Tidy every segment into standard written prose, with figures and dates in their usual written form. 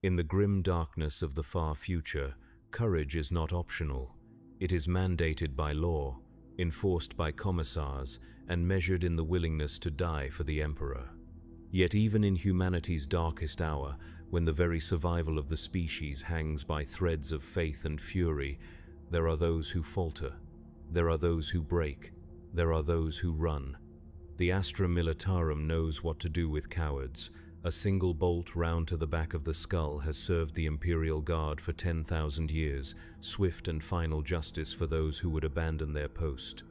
In the grim darkness of the far future, courage is not optional. It is mandated by law, enforced by commissars, and measured in the willingness to die for the Emperor. Yet even in humanity's darkest hour, when the very survival of the species hangs by threads of faith and fury, there are those who falter. There are those who break. There are those who run. The Astra Militarum knows what to do with cowards. A single bolt round to the back of the skull has served the Imperial Guard for 10,000 years, swift and final justice for those who would abandon their post.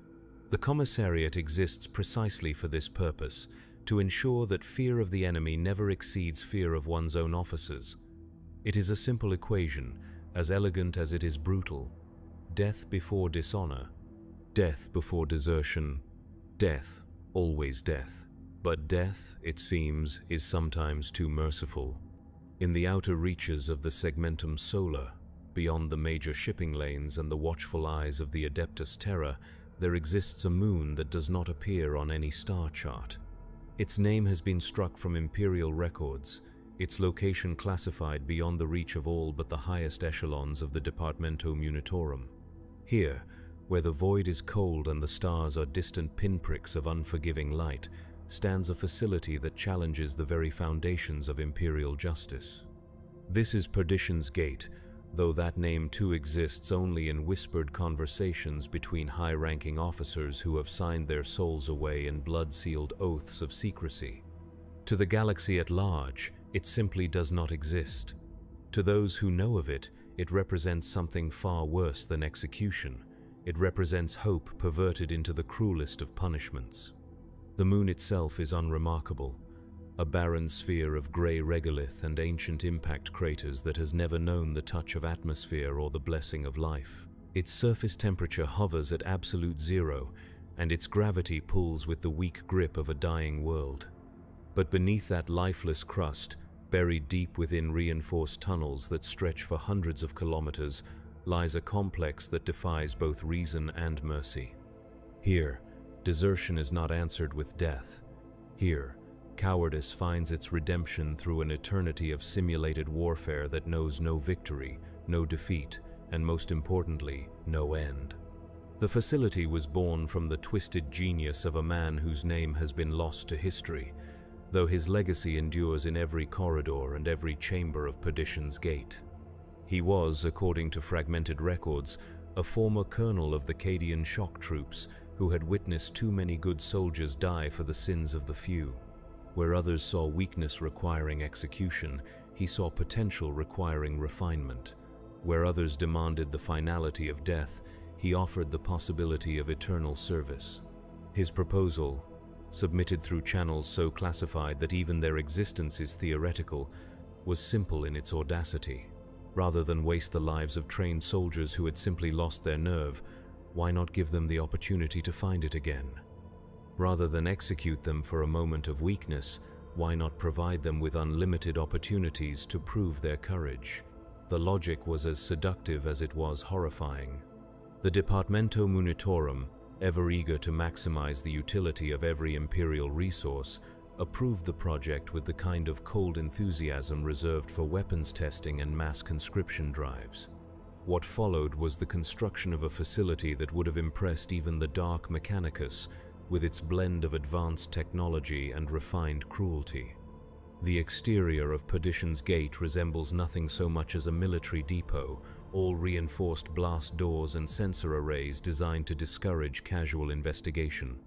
The Commissariat exists precisely for this purpose, to ensure that fear of the enemy never exceeds fear of one's own officers. It is a simple equation, as elegant as it is brutal. Death before dishonor, death before desertion, death, always death. But death, it seems, is sometimes too merciful. In the outer reaches of the Segmentum Solar, beyond the major shipping lanes and the watchful eyes of the Adeptus Terra, there exists a moon that does not appear on any star chart. Its name has been struck from imperial records, its location classified beyond the reach of all but the highest echelons of the Departamento Munitorum. Here, where the void is cold and the stars are distant pinpricks of unforgiving light, stands a facility that challenges the very foundations of imperial justice. This is Perdition's Gate, though that name too exists only in whispered conversations between high-ranking officers who have signed their souls away in blood-sealed oaths of secrecy. To the galaxy at large, it simply does not exist. To those who know of it, it represents something far worse than execution. It represents hope perverted into the cruelest of punishments. The moon itself is unremarkable, a barren sphere of grey regolith and ancient impact craters that has never known the touch of atmosphere or the blessing of life. Its surface temperature hovers at absolute zero, and its gravity pulls with the weak grip of a dying world. But beneath that lifeless crust, buried deep within reinforced tunnels that stretch for hundreds of kilometers, lies a complex that defies both reason and mercy. Here, desertion is not answered with death. Here, cowardice finds its redemption through an eternity of simulated warfare that knows no victory, no defeat, and most importantly, no end. The facility was born from the twisted genius of a man whose name has been lost to history, though his legacy endures in every corridor and every chamber of Perdition's Gate. He was, according to fragmented records, a former colonel of the Cadian shock troops who had witnessed too many good soldiers die for the sins of the few. Where others saw weakness requiring execution, he saw potential requiring refinement. Where others demanded the finality of death, he offered the possibility of eternal service. His proposal, submitted through channels so classified that even their existence is theoretical, was simple in its audacity. Rather than waste the lives of trained soldiers who had simply lost their nerve, why not give them the opportunity to find it again? Rather than execute them for a moment of weakness, why not provide them with unlimited opportunities to prove their courage? The logic was as seductive as it was horrifying. The Departamento Munitorum, ever eager to maximize the utility of every imperial resource, approved the project with the kind of cold enthusiasm reserved for weapons testing and mass conscription drives. What followed was the construction of a facility that would have impressed even the Dark Mechanicus, with its blend of advanced technology and refined cruelty. The exterior of Perdition's Gate resembles nothing so much as a military depot, all reinforced blast doors and sensor arrays designed to discourage casual investigation.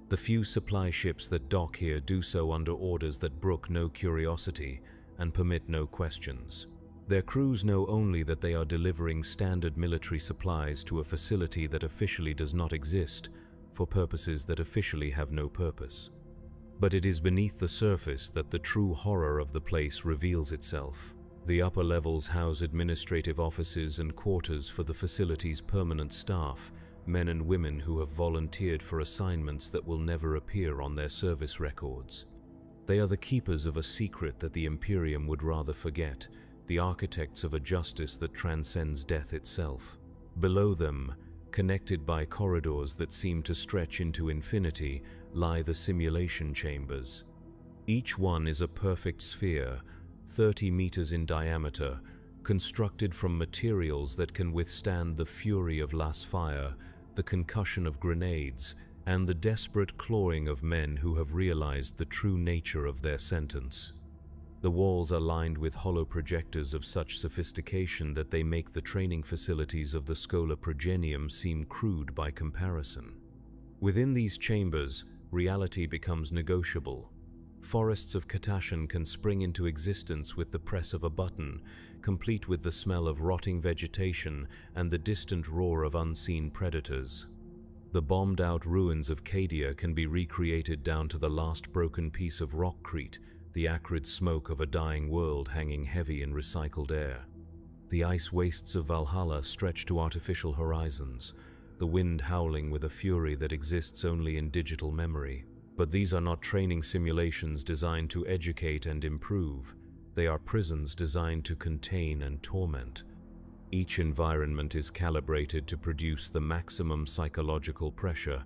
The few supply ships that dock here do so under orders that brook no curiosity and permit no questions. Their crews know only that they are delivering standard military supplies to a facility that officially does not exist, for purposes that officially have no purpose. But it is beneath the surface that the true horror of the place reveals itself. The upper levels house administrative offices and quarters for the facility's permanent staff, men and women who have volunteered for assignments that will never appear on their service records. They are the keepers of a secret that the Imperium would rather forget, the architects of a justice that transcends death itself. Below them, connected by corridors that seem to stretch into infinity, lie the simulation chambers. Each one is a perfect sphere, 30 meters in diameter, constructed from materials that can withstand the fury of las fire, the concussion of grenades, and the desperate clawing of men who have realized the true nature of their sentence. The walls are lined with hollow projectors of such sophistication that they make the training facilities of the Schola Progenium seem crude by comparison. Within these chambers, reality becomes negotiable. Forests of Katashan can spring into existence with the press of a button, complete with the smell of rotting vegetation and the distant roar of unseen predators. The bombed-out ruins of Cadia can be recreated down to the last broken piece of rockcrete, the acrid smoke of a dying world hanging heavy in recycled air. The ice wastes of Valhalla stretch to artificial horizons, the wind howling with a fury that exists only in digital memory. But these are not training simulations designed to educate and improve. They are prisons designed to contain and torment. Each environment is calibrated to produce the maximum psychological pressure,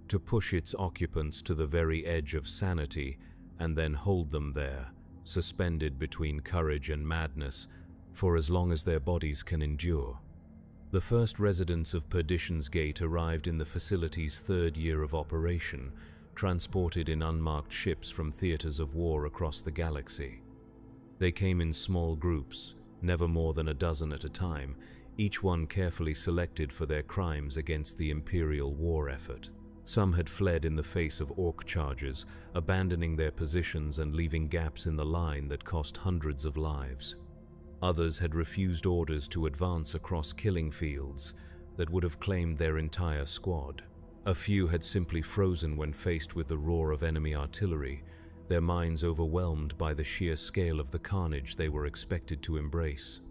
to push its occupants to the very edge of sanity, and then hold them there, suspended between courage and madness, for as long as their bodies can endure. The first residents of Perdition's Gate arrived in the facility's third year of operation, transported in unmarked ships from theaters of war across the galaxy. They came in small groups, never more than a dozen at a time, each one carefully selected for their crimes against the Imperial war effort. Some had fled in the face of orc charges, abandoning their positions and leaving gaps in the line that cost hundreds of lives. Others had refused orders to advance across killing fields that would have claimed their entire squad. A few had simply frozen when faced with the roar of enemy artillery, their minds overwhelmed by the sheer scale of the carnage they were expected to embrace.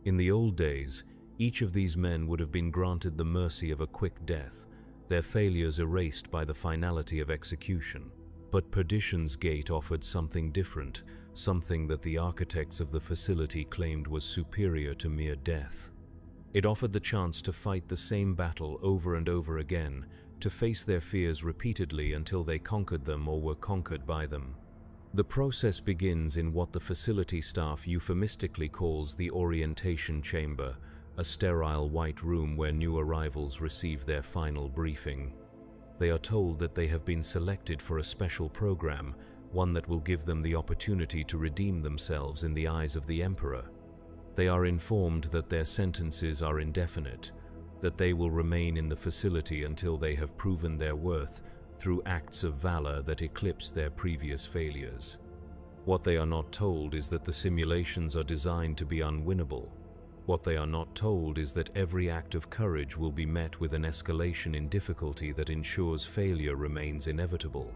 In the old days, each of these men would have been granted the mercy of a quick death, their failures erased by the finality of execution. But Perdition's Gate offered something different, something that the architects of the facility claimed was superior to mere death. It offered the chance to fight the same battle over and over again, to face their fears repeatedly until they conquered them or were conquered by them. The process begins in what the facility staff euphemistically calls the orientation chamber, a sterile white room where new arrivals receive their final briefing. They are told that they have been selected for a special program, one that will give them the opportunity to redeem themselves in the eyes of the Emperor. They are informed that their sentences are indefinite, that they will remain in the facility until they have proven their worth through acts of valor that eclipse their previous failures. What they are not told is that the simulations are designed to be unwinnable. What they are not told is that every act of courage will be met with an escalation in difficulty that ensures failure remains inevitable.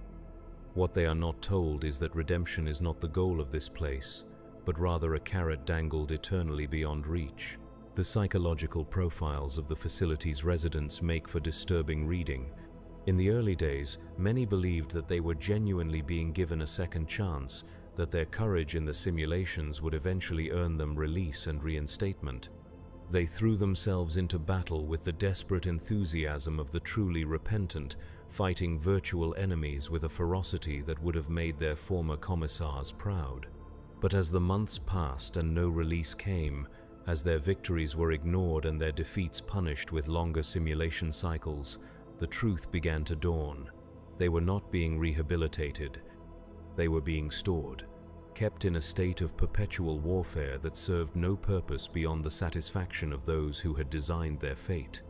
What they are not told is that redemption is not the goal of this place, but rather a carrot dangled eternally beyond reach. The psychological profiles of the facility's residents make for disturbing reading. In the early days, many believed that they were genuinely being given a second chance, that their courage in the simulations would eventually earn them release and reinstatement. They threw themselves into battle with the desperate enthusiasm of the truly repentant, fighting virtual enemies with a ferocity that would have made their former commissars proud. But as the months passed and no release came, as their victories were ignored and their defeats punished with longer simulation cycles, the truth began to dawn. They were not being rehabilitated. They were being stored, kept in a state of perpetual warfare that served no purpose beyond the satisfaction of those who had designed their fate.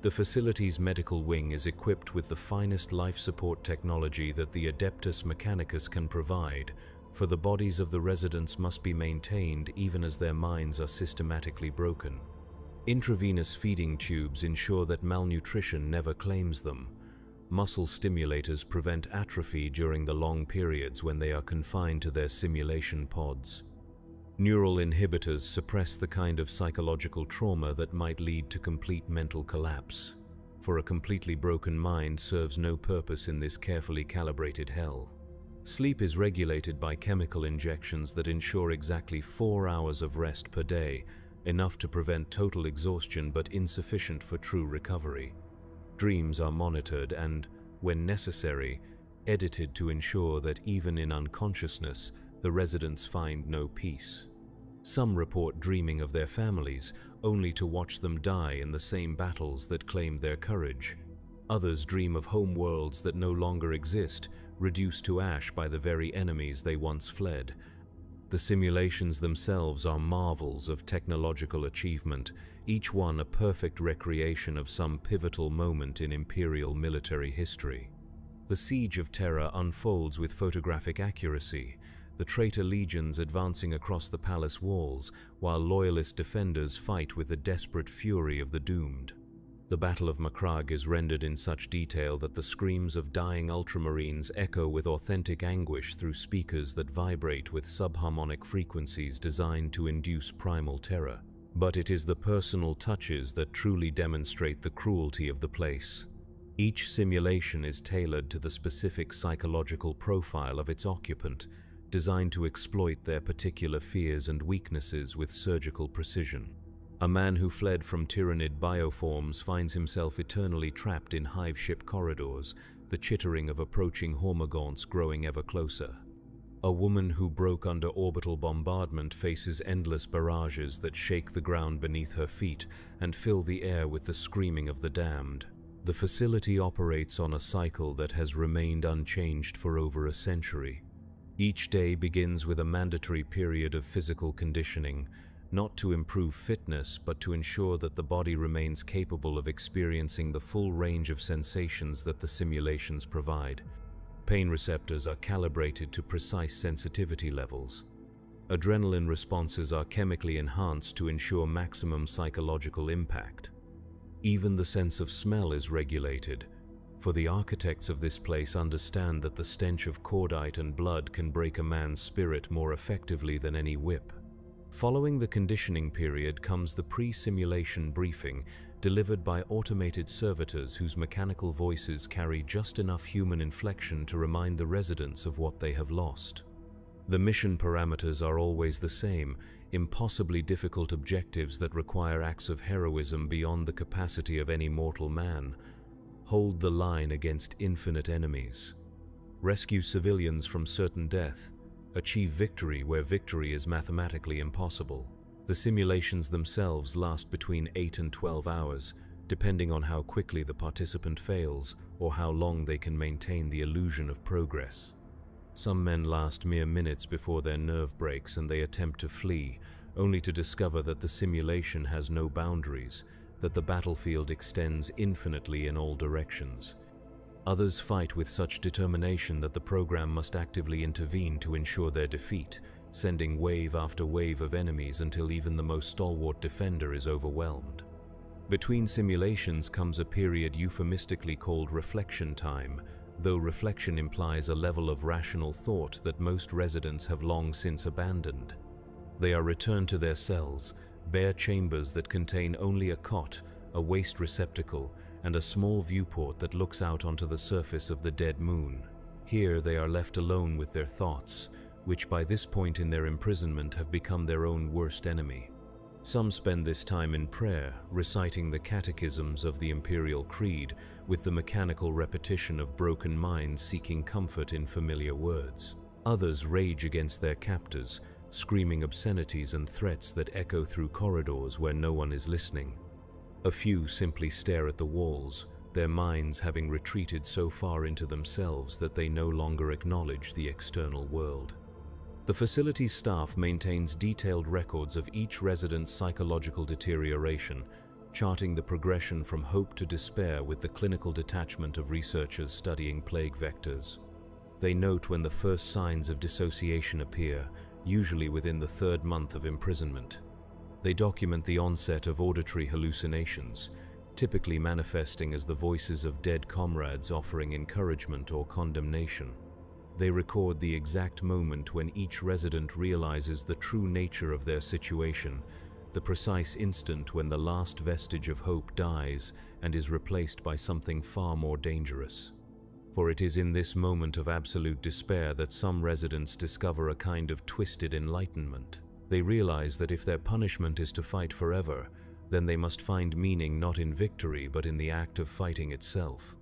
The facility's medical wing is equipped with the finest life support technology that the Adeptus Mechanicus can provide, for the bodies of the residents must be maintained even as their minds are systematically broken. Intravenous feeding tubes ensure that malnutrition never claims them. Muscle stimulators prevent atrophy during the long periods when they are confined to their simulation pods. Neural inhibitors suppress the kind of psychological trauma that might lead to complete mental collapse, for a completely broken mind serves no purpose in this carefully calibrated hell. Sleep is regulated by chemical injections that ensure exactly 4 hours of rest per day, enough to prevent total exhaustion but insufficient for true recovery. Dreams are monitored and, when necessary, edited to ensure that even in unconsciousness, the residents find no peace. Some report dreaming of their families, only to watch them die in the same battles that claimed their courage. Others dream of home worlds that no longer exist, reduced to ash by the very enemies they once fled. The simulations themselves are marvels of technological achievement, each one a perfect recreation of some pivotal moment in Imperial military history. The Siege of Terra unfolds with photographic accuracy, the traitor legions advancing across the palace walls, while loyalist defenders fight with the desperate fury of the doomed. The Battle of Macragge is rendered in such detail that the screams of dying ultramarines echo with authentic anguish through speakers that vibrate with subharmonic frequencies designed to induce primal terror. But it is the personal touches that truly demonstrate the cruelty of the place. Each simulation is tailored to the specific psychological profile of its occupant, designed to exploit their particular fears and weaknesses with surgical precision. A man who fled from tyrannid bioforms finds himself eternally trapped in hive ship corridors, the chittering of approaching hormagaunts growing ever closer. A woman who broke under orbital bombardment faces endless barrages that shake the ground beneath her feet and fill the air with the screaming of the damned. The facility operates on a cycle that has remained unchanged for over a century. Each day begins with a mandatory period of physical conditioning, not to improve fitness, but to ensure that the body remains capable of experiencing the full range of sensations that the simulations provide. Pain receptors are calibrated to precise sensitivity levels. Adrenaline responses are chemically enhanced to ensure maximum psychological impact. Even the sense of smell is regulated, for the architects of this place understand that the stench of cordite and blood can break a man's spirit more effectively than any whip. Following the conditioning period comes the pre-simulation briefing, delivered by automated servitors whose mechanical voices carry just enough human inflection to remind the residents of what they have lost. The mission parameters are always the same, impossibly difficult objectives that require acts of heroism beyond the capacity of any mortal man. Hold the line against infinite enemies. Rescue civilians from certain death. Achieve victory where victory is mathematically impossible. The simulations themselves last between 8 and 12 hours, depending on how quickly the participant fails or how long they can maintain the illusion of progress. Some men last mere minutes before their nerve breaks and they attempt to flee, only to discover that the simulation has no boundaries, that the battlefield extends infinitely in all directions. Others fight with such determination that the program must actively intervene to ensure their defeat, sending wave after wave of enemies until even the most stalwart defender is overwhelmed. Between simulations comes a period euphemistically called reflection time, though reflection implies a level of rational thought that most residents have long since abandoned. They are returned to their cells, bare chambers that contain only a cot, a waste receptacle, and a small viewport that looks out onto the surface of the dead moon. Here they are left alone with their thoughts, which by this point in their imprisonment have become their own worst enemy. Some spend this time in prayer, reciting the catechisms of the Imperial Creed, with the mechanical repetition of broken minds seeking comfort in familiar words. Others rage against their captors, screaming obscenities and threats that echo through corridors where no one is listening. A few simply stare at the walls, their minds having retreated so far into themselves that they no longer acknowledge the external world. The facility's staff maintains detailed records of each resident's psychological deterioration, charting the progression from hope to despair with the clinical detachment of researchers studying plague vectors. They note when the first signs of dissociation appear, usually within the 3rd month of imprisonment. They document the onset of auditory hallucinations, typically manifesting as the voices of dead comrades offering encouragement or condemnation. They record the exact moment when each resident realizes the true nature of their situation, the precise instant when the last vestige of hope dies and is replaced by something far more dangerous. For it is in this moment of absolute despair that some residents discover a kind of twisted enlightenment. They realize that if their punishment is to fight forever, then they must find meaning not in victory but in the act of fighting itself.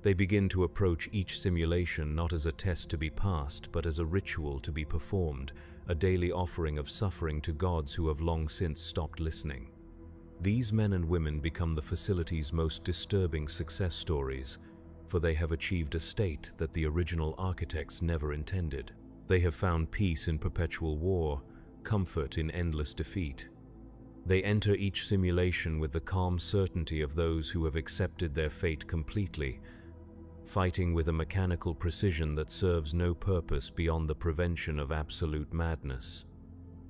They begin to approach each simulation not as a test to be passed, but as a ritual to be performed, a daily offering of suffering to gods who have long since stopped listening. These men and women become the facility's most disturbing success stories, for they have achieved a state that the original architects never intended. They have found peace in perpetual war, comfort in endless defeat. They enter each simulation with the calm certainty of those who have accepted their fate completely, fighting with a mechanical precision that serves no purpose beyond the prevention of absolute madness.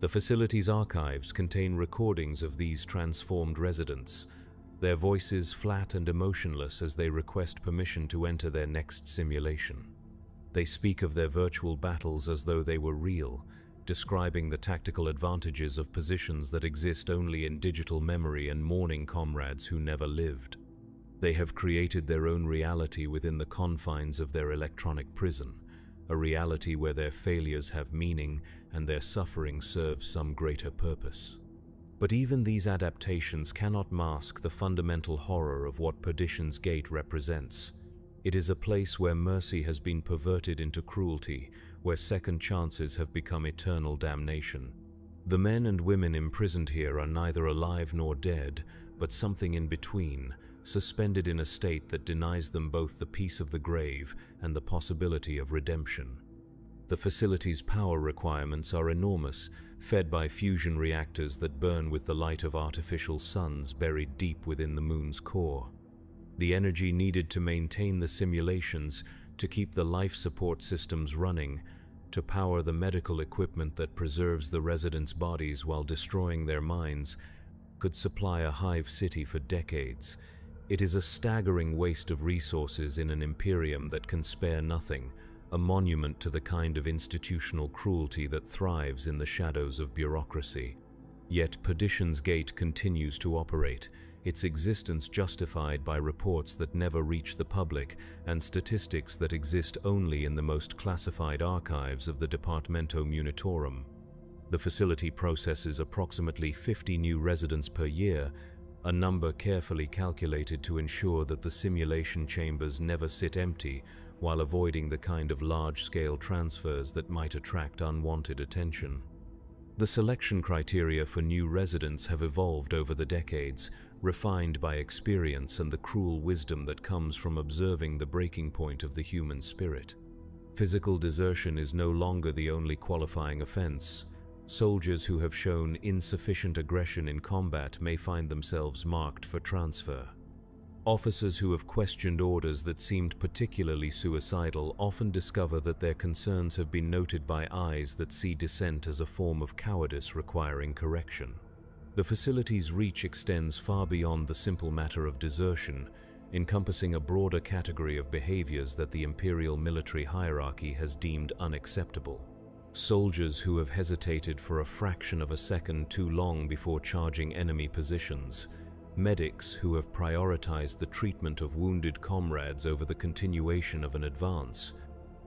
The facility's archives contain recordings of these transformed residents, their voices flat and emotionless as they request permission to enter their next simulation. They speak of their virtual battles as though they were real, describing the tactical advantages of positions that exist only in digital memory and mourning comrades who never lived. They have created their own reality within the confines of their electronic prison, a reality where their failures have meaning and their suffering serves some greater purpose. But even these adaptations cannot mask the fundamental horror of what Perdition's Gate represents. It is a place where mercy has been perverted into cruelty, where second chances have become eternal damnation. The men and women imprisoned here are neither alive nor dead, but something in between, suspended in a state that denies them both the peace of the grave and the possibility of redemption. The facility's power requirements are enormous, fed by fusion reactors that burn with the light of artificial suns buried deep within the moon's core. The energy needed to maintain the simulations, to keep the life support systems running, to power the medical equipment that preserves the residents' bodies while destroying their minds, could supply a hive city for decades. It is a staggering waste of resources in an Imperium that can spare nothing, a monument to the kind of institutional cruelty that thrives in the shadows of bureaucracy. Yet Perdition's Gate continues to operate, its existence justified by reports that never reach the public and statistics that exist only in the most classified archives of the Departamento Munitorum. The facility processes approximately 50 new residents per year, a number carefully calculated to ensure that the simulation chambers never sit empty while avoiding the kind of large-scale transfers that might attract unwanted attention. The selection criteria for new residents have evolved over the decades, refined by experience and the cruel wisdom that comes from observing the breaking point of the human spirit. Physical desertion is no longer the only qualifying offense. Soldiers who have shown insufficient aggression in combat may find themselves marked for transfer. Officers who have questioned orders that seemed particularly suicidal often discover that their concerns have been noted by eyes that see dissent as a form of cowardice requiring correction. The facility's reach extends far beyond the simple matter of desertion, encompassing a broader category of behaviors that the imperial military hierarchy has deemed unacceptable. Soldiers who have hesitated for a fraction of a second too long before charging enemy positions, medics who have prioritized the treatment of wounded comrades over the continuation of an advance,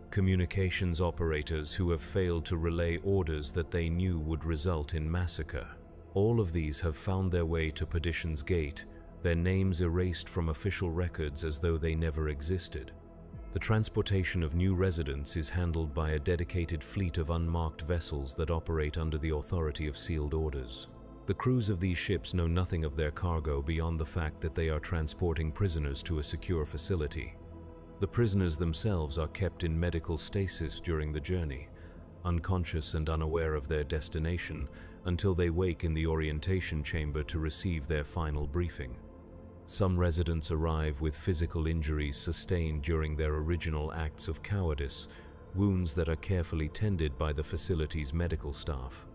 communications operators who have failed to relay orders that they knew would result in massacre. All of these have found their way to Perdition's Gate, their names erased from official records as though they never existed. The transportation of new residents is handled by a dedicated fleet of unmarked vessels that operate under the authority of sealed orders. The crews of these ships know nothing of their cargo beyond the fact that they are transporting prisoners to a secure facility. The prisoners themselves are kept in medical stasis during the journey, unconscious and unaware of their destination, until they wake in the orientation chamber to receive their final briefing. Some residents arrive with physical injuries sustained during their original acts of cowardice, wounds that are carefully tended by the facility's medical staff.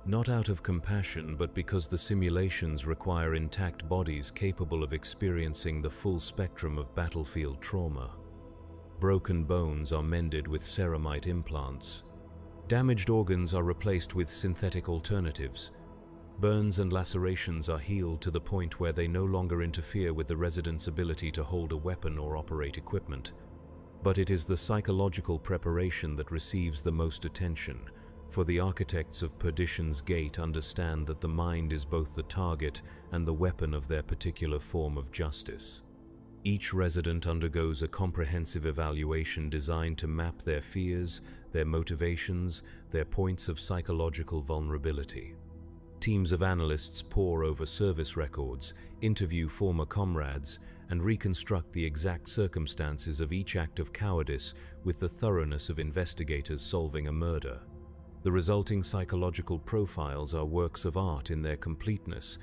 Not out of compassion, but because the simulations require intact bodies capable of experiencing the full spectrum of battlefield trauma. Broken bones are mended with ceramite implants. Damaged organs are replaced with synthetic alternatives. Burns and lacerations are healed to the point where they no longer interfere with the resident's ability to hold a weapon or operate equipment. But it is the psychological preparation that receives the most attention, for the architects of Perdition's Gate understand that the mind is both the target and the weapon of their particular form of justice. Each resident undergoes a comprehensive evaluation designed to map their fears, their motivations, their points of psychological vulnerability. Teams of analysts pore over service records, interview former comrades, and reconstruct the exact circumstances of each act of cowardice with the thoroughness of investigators solving a murder. The resulting psychological profiles are works of art in their completeness,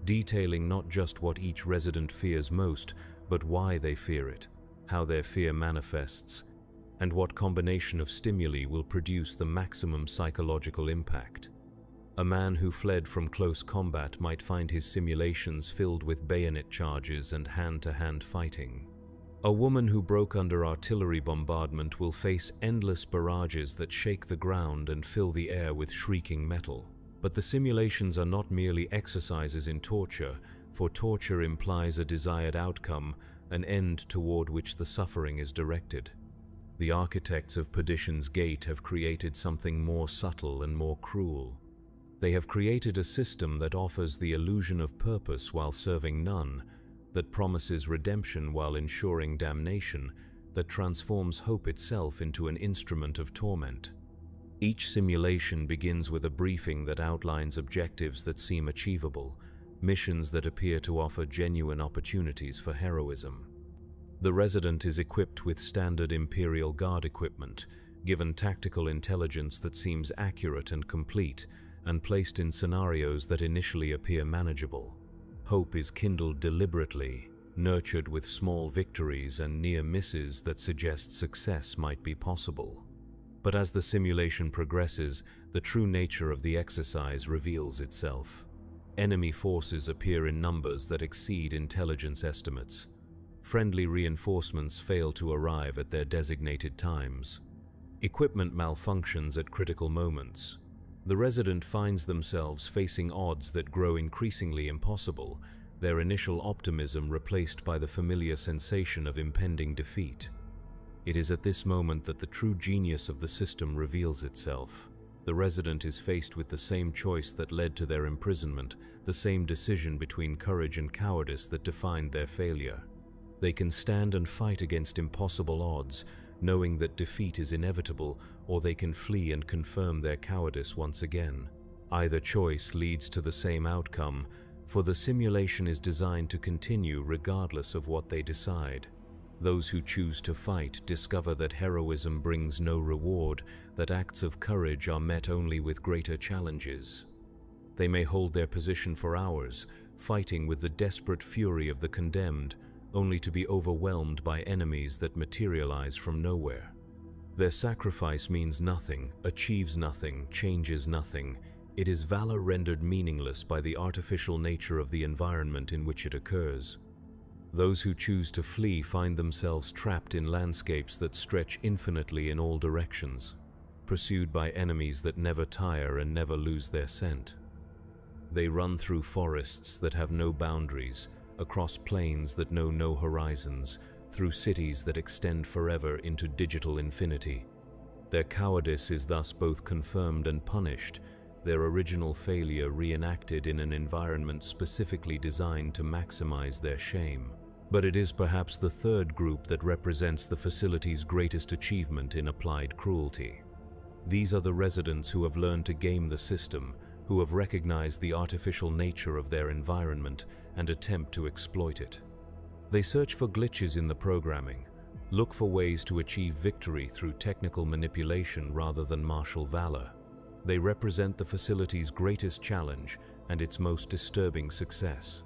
detailing not just what each resident fears most, but why they fear it, how their fear manifests, and what combination of stimuli will produce the maximum psychological impact. A man who fled from close combat might find his simulations filled with bayonet charges and hand-to-hand fighting. A woman who broke under artillery bombardment will face endless barrages that shake the ground and fill the air with shrieking metal. But the simulations are not merely exercises in torture, for torture implies a desired outcome, an end toward which the suffering is directed. The architects of Perdition's Gate have created something more subtle and more cruel. They have created a system that offers the illusion of purpose while serving none, that promises redemption while ensuring damnation, that transforms hope itself into an instrument of torment. Each simulation begins with a briefing that outlines objectives that seem achievable, missions that appear to offer genuine opportunities for heroism. The resident is equipped with standard Imperial Guard equipment, given tactical intelligence that seems accurate and complete, and placed in scenarios that initially appear manageable. Hope is kindled deliberately, nurtured with small victories and near misses that suggest success might be possible. But as the simulation progresses, the true nature of the exercise reveals itself. Enemy forces appear in numbers that exceed intelligence estimates. Friendly reinforcements fail to arrive at their designated times. Equipment malfunctions at critical moments. The resident finds themselves facing odds that grow increasingly impossible, their initial optimism replaced by the familiar sensation of impending defeat. It is at this moment that the true genius of the system reveals itself. The resident is faced with the same choice that led to their imprisonment, the same decision between courage and cowardice that defined their failure. They can stand and fight against impossible odds, knowing that defeat is inevitable, or they can flee and confirm their cowardice once again. Either choice leads to the same outcome, for the simulation is designed to continue regardless of what they decide. Those who choose to fight discover that heroism brings no reward, that acts of courage are met only with greater challenges. They may hold their position for hours, fighting with the desperate fury of the condemned, only to be overwhelmed by enemies that materialize from nowhere. Their sacrifice means nothing, achieves nothing, changes nothing. It is valor rendered meaningless by the artificial nature of the environment in which it occurs. Those who choose to flee find themselves trapped in landscapes that stretch infinitely in all directions, pursued by enemies that never tire and never lose their scent. They run through forests that have no boundaries, across plains that know no horizons, through cities that extend forever into digital infinity. Their cowardice is thus both confirmed and punished, their original failure reenacted in an environment specifically designed to maximize their shame. But it is perhaps the third group that represents the facility's greatest achievement in applied cruelty. These are the residents who have learned to game the system, who have recognized the artificial nature of their environment and attempt to exploit it. They search for glitches in the programming, look for ways to achieve victory through technical manipulation rather than martial valor. They represent the facility's greatest challenge and its most disturbing success.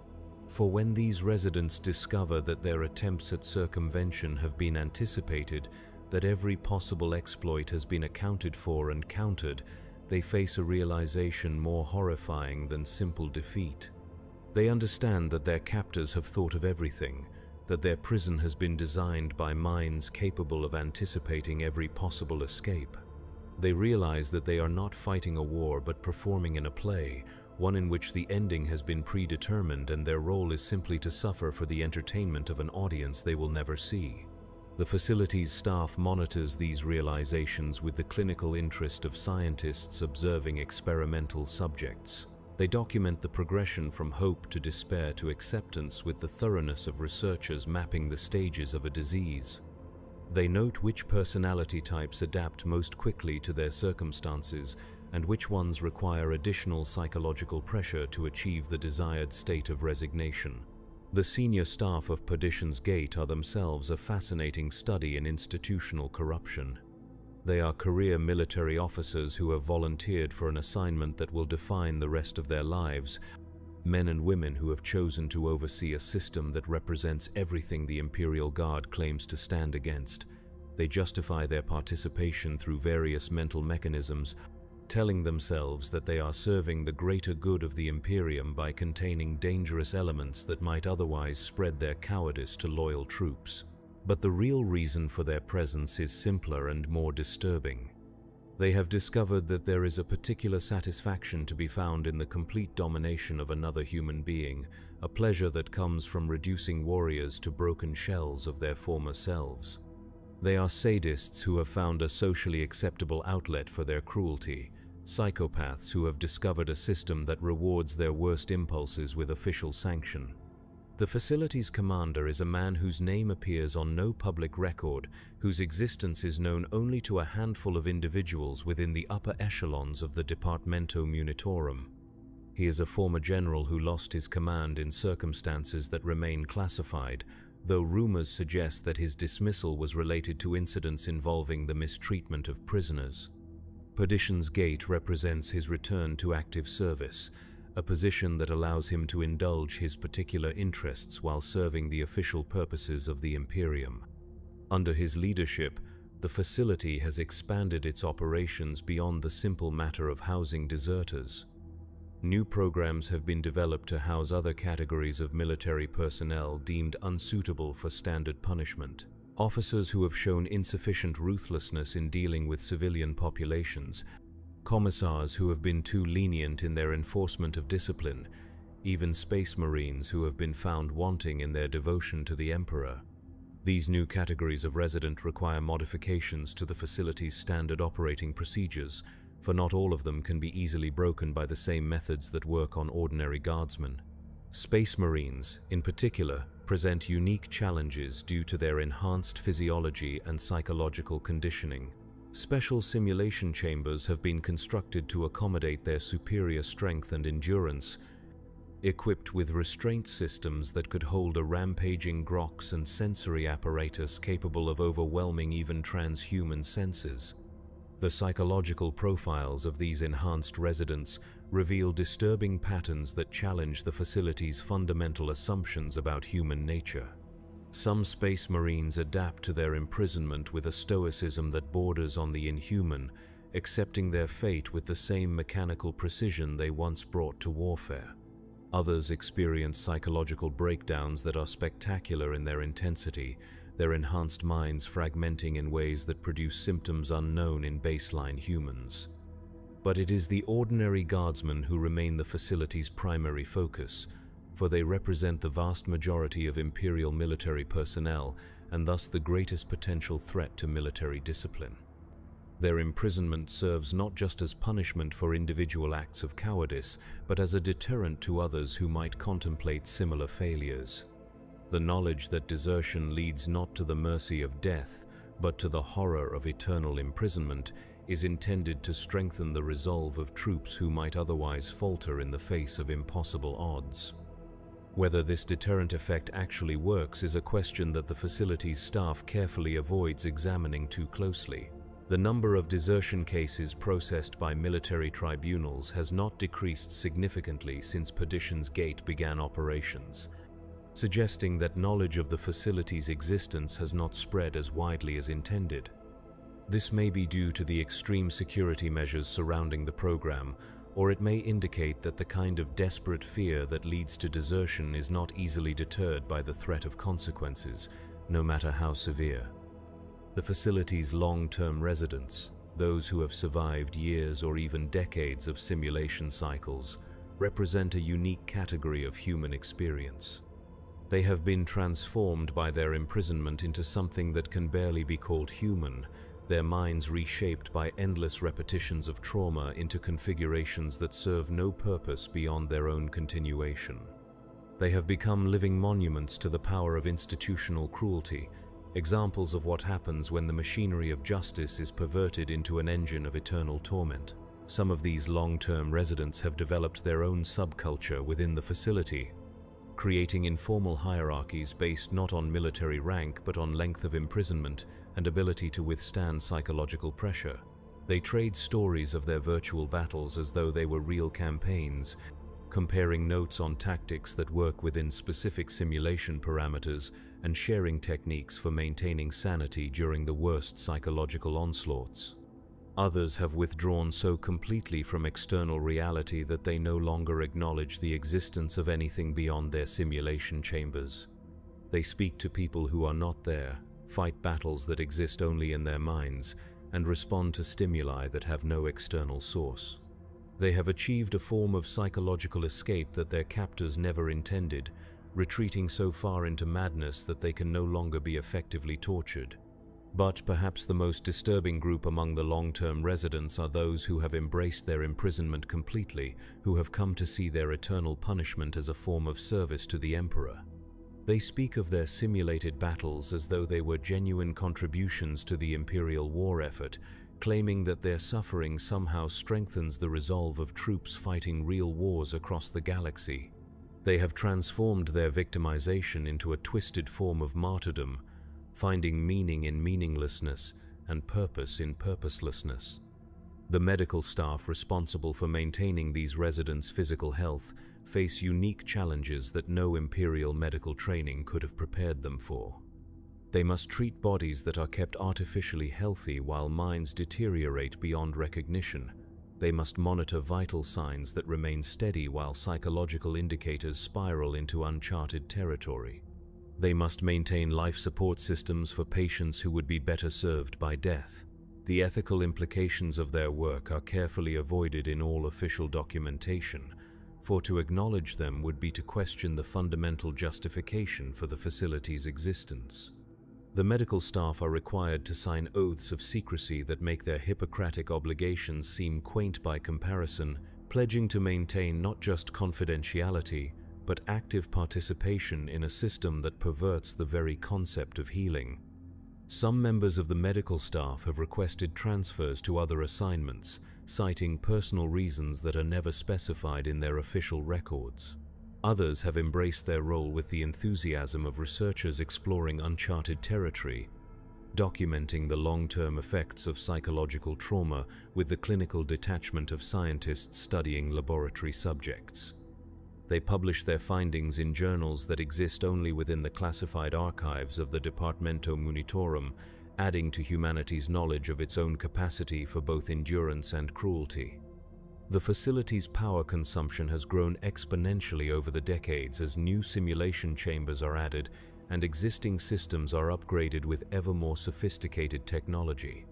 For when these residents discover that their attempts at circumvention have been anticipated, that every possible exploit has been accounted for and countered, they face a realization more horrifying than simple defeat. They understand that their captors have thought of everything, that their prison has been designed by minds capable of anticipating every possible escape. They realize that they are not fighting a war but performing in a play, one in which the ending has been predetermined and their role is simply to suffer for the entertainment of an audience they will never see. The facility's staff monitors these realizations with the clinical interest of scientists observing experimental subjects. They document the progression from hope to despair to acceptance with the thoroughness of researchers mapping the stages of a disease. They note which personality types adapt most quickly to their circumstances and which ones require additional psychological pressure to achieve the desired state of resignation. The senior staff of Perdition's Gate are themselves a fascinating study in institutional corruption. They are career military officers who have volunteered for an assignment that will define the rest of their lives, men and women who have chosen to oversee a system that represents everything the Imperial Guard claims to stand against. They justify their participation through various mental mechanisms, telling themselves that they are serving the greater good of the Imperium by containing dangerous elements that might otherwise spread their cowardice to loyal troops. But the real reason for their presence is simpler and more disturbing. They have discovered that there is a particular satisfaction to be found in the complete domination of another human being, a pleasure that comes from reducing warriors to broken shells of their former selves. They are sadists who have found a socially acceptable outlet for their cruelty, psychopaths who have discovered a system that rewards their worst impulses with official sanction. The facility's commander is a man whose name appears on no public record, whose existence is known only to a handful of individuals within the upper echelons of the Departamento Munitorum. He is a former general who lost his command in circumstances that remain classified, though rumors suggest that his dismissal was related to incidents involving the mistreatment of prisoners. Perdition's Gate represents his return to active service, a position that allows him to indulge his particular interests while serving the official purposes of the Imperium. Under his leadership, the facility has expanded its operations beyond the simple matter of housing deserters. New programs have been developed to house other categories of military personnel deemed unsuitable for standard punishment. Officers who have shown insufficient ruthlessness in dealing with civilian populations, commissars who have been too lenient in their enforcement of discipline, even space marines who have been found wanting in their devotion to the Emperor. These new categories of resident require modifications to the facility's standard operating procedures, for not all of them can be easily broken by the same methods that work on ordinary guardsmen. Space Marines, in particular, present unique challenges due to their enhanced physiology and psychological conditioning. Special simulation chambers have been constructed to accommodate their superior strength and endurance, equipped with restraint systems that could hold a rampaging grox and sensory apparatus capable of overwhelming even transhuman senses. The psychological profiles of these enhanced residents reveal disturbing patterns that challenge the facility's fundamental assumptions about human nature. Some Space Marines adapt to their imprisonment with a stoicism that borders on the inhuman, accepting their fate with the same mechanical precision they once brought to warfare. Others experience psychological breakdowns that are spectacular in their intensity, their enhanced minds fragmenting in ways that produce symptoms unknown in baseline humans. But it is the ordinary guardsmen who remain the facility's primary focus, for they represent the vast majority of Imperial military personnel and thus the greatest potential threat to military discipline. Their imprisonment serves not just as punishment for individual acts of cowardice, but as a deterrent to others who might contemplate similar failures. The knowledge that desertion leads not to the mercy of death, but to the horror of eternal imprisonment, is intended to strengthen the resolve of troops who might otherwise falter in the face of impossible odds. Whether this deterrent effect actually works is a question that the facility's staff carefully avoids examining too closely. The number of desertion cases processed by military tribunals has not decreased significantly since Perdition's Gate began operations, suggesting that knowledge of the facility's existence has not spread as widely as intended. This may be due to the extreme security measures surrounding the program, or it may indicate that the kind of desperate fear that leads to desertion is not easily deterred by the threat of consequences, no matter how severe. The facility's long-term residents, those who have survived years or even decades of simulation cycles, represent a unique category of human experience. They have been transformed by their imprisonment into something that can barely be called human, their minds reshaped by endless repetitions of trauma into configurations that serve no purpose beyond their own continuation. They have become living monuments to the power of institutional cruelty, examples of what happens when the machinery of justice is perverted into an engine of eternal torment. Some of these long-term residents have developed their own subculture within the facility, creating informal hierarchies based not on military rank but on length of imprisonment and ability to withstand psychological pressure. They trade stories of their virtual battles as though they were real campaigns, comparing notes on tactics that work within specific simulation parameters and sharing techniques for maintaining sanity during the worst psychological onslaughts. Others have withdrawn so completely from external reality that they no longer acknowledge the existence of anything beyond their simulation chambers. They speak to people who are not there, fight battles that exist only in their minds, and respond to stimuli that have no external source. They have achieved a form of psychological escape that their captors never intended, retreating so far into madness that they can no longer be effectively tortured. But perhaps the most disturbing group among the long-term residents are those who have embraced their imprisonment completely, who have come to see their eternal punishment as a form of service to the Emperor. They speak of their simulated battles as though they were genuine contributions to the Imperial war effort, claiming that their suffering somehow strengthens the resolve of troops fighting real wars across the galaxy. They have transformed their victimization into a twisted form of martyrdom, finding meaning in meaninglessness and purpose in purposelessness. The medical staff responsible for maintaining these residents' physical health face unique challenges that no Imperial medical training could have prepared them for. They must treat bodies that are kept artificially healthy while minds deteriorate beyond recognition. They must monitor vital signs that remain steady while psychological indicators spiral into uncharted territory. They must maintain life support systems for patients who would be better served by death. The ethical implications of their work are carefully avoided in all official documentation, for to acknowledge them would be to question the fundamental justification for the facility's existence. The medical staff are required to sign oaths of secrecy that make their Hippocratic obligations seem quaint by comparison, pledging to maintain not just confidentiality, but active participation in a system that perverts the very concept of healing. Some members of the medical staff have requested transfers to other assignments, citing personal reasons that are never specified in their official records. Others have embraced their role with the enthusiasm of researchers exploring uncharted territory, documenting the long-term effects of psychological trauma with the clinical detachment of scientists studying laboratory subjects. They publish their findings in journals that exist only within the classified archives of the Departamento Munitorum, adding to humanity's knowledge of its own capacity for both endurance and cruelty. The facility's power consumption has grown exponentially over the decades as new simulation chambers are added and existing systems are upgraded with ever more sophisticated technology.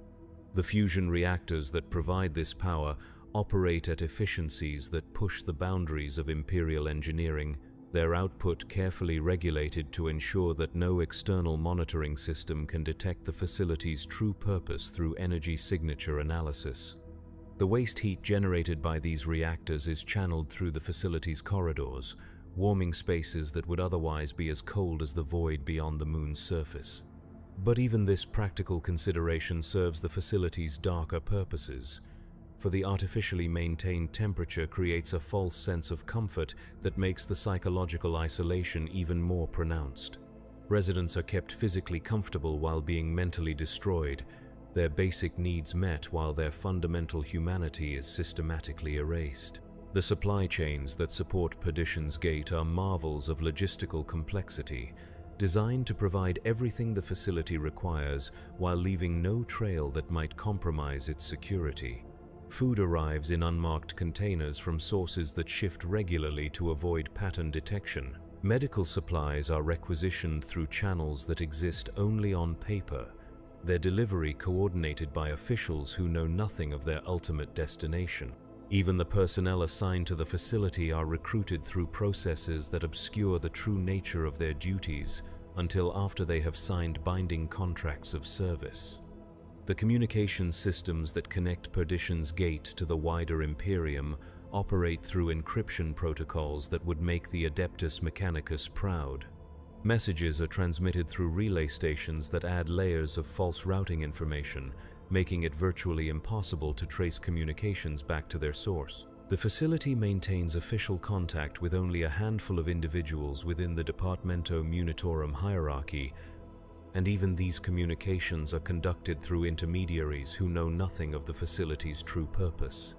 The fusion reactors that provide this power operate at efficiencies that push the boundaries of Imperial engineering, their output carefully regulated to ensure that no external monitoring system can detect the facility's true purpose through energy signature analysis. The waste heat generated by these reactors is channeled through the facility's corridors, warming spaces that would otherwise be as cold as the void beyond the moon's surface. But even this practical consideration serves the facility's darker purposes, for the artificially maintained temperature creates a false sense of comfort that makes the psychological isolation even more pronounced. Residents are kept physically comfortable while being mentally destroyed, their basic needs met while their fundamental humanity is systematically erased. The supply chains that support Perdition's Gate are marvels of logistical complexity, designed to provide everything the facility requires while leaving no trail that might compromise its security. Food arrives in unmarked containers from sources that shift regularly to avoid pattern detection. Medical supplies are requisitioned through channels that exist only on paper, their delivery coordinated by officials who know nothing of their ultimate destination. Even the personnel assigned to the facility are recruited through processes that obscure the true nature of their duties until after they have signed binding contracts of service. The communication systems that connect Perdition's Gate to the wider Imperium operate through encryption protocols that would make the Adeptus Mechanicus proud. Messages are transmitted through relay stations that add layers of false routing information, making it virtually impossible to trace communications back to their source. The facility maintains official contact with only a handful of individuals within the Departamento Munitorum hierarchy, and even these communications are conducted through intermediaries who know nothing of the facility's true purpose.